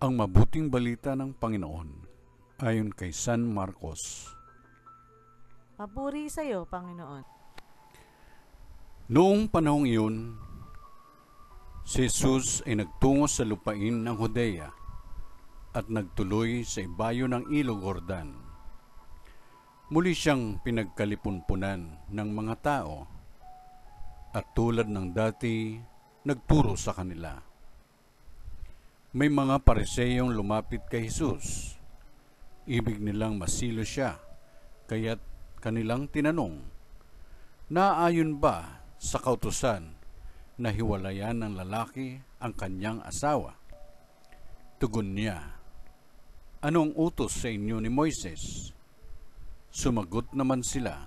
Ang mabuting balita ng Panginoon ayon kay San Marcos. Papuri sa iyo, Panginoon. Noong panahong iyon, si Jesus ay nagtungo sa lupain ng Judea at nagtuloy sa ibayo ng Ilog Jordan. Muli siyang pinagkalipunpunan ng mga tao at tulad ng dati, nagturo sa kanila. May mga Pariseyong lumapit kay Jesus. Ibig nilang masilo siya, kaya't kanilang tinanong, naayon ba sa kautusan na hiwalayan ng lalaki ang kanyang asawa? Tugon niya, anong utos sa inyo ni Moises? Sumagot naman sila,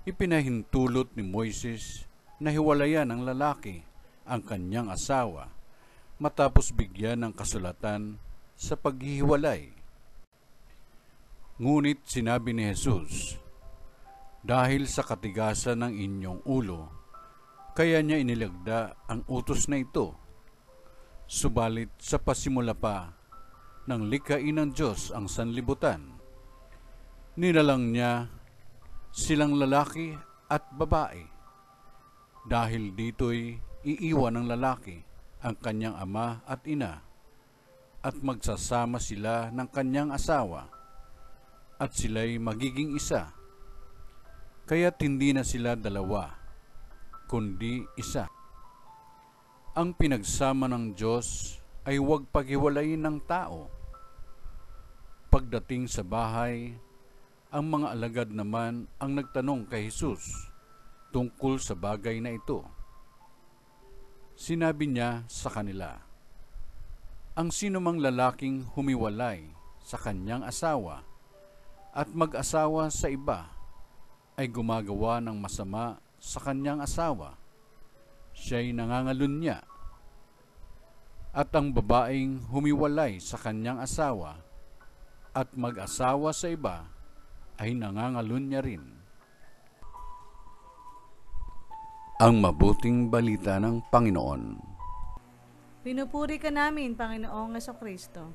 ipinahintulot ni Moises na hiwalayan ng lalaki ang kanyang asawa matapos bigyan ng kasulatan sa paghihiwalay. Ngunit sinabi ni Jesus, dahil sa katigasan ng inyong ulo, kaya niya inilagda ang utos na ito. Subalit sa pasimula pa ng likhain ng Diyos ang sanlibutan, nilalang niya silang lalaki at babae. Dahil dito'y iiwan ng lalaki ang kanyang ama at ina, at magsasama sila ng kanyang asawa, at sila'y magiging isa. Kaya't hindi na sila dalawa, kundi isa. Ang pinagsama ng Diyos ay huwag paghiwalayin ng tao. Pagdating sa bahay, ang mga alagad naman ang nagtanong kay Jesus tungkol sa bagay na ito. Sinabi niya sa kanila, ang sinumang lalaking humiwalay sa kanyang asawa at mag-asawa sa iba ay gumagawa ng masama sa kanyang asawa. Siya'y nangangalunya. At ang babaeng humiwalay sa kanyang asawa at mag-asawa sa iba ay nangangalunya rin. Ang mabuting balita ng Panginoon. Pinupuri ka namin, Panginoong Jesucristo.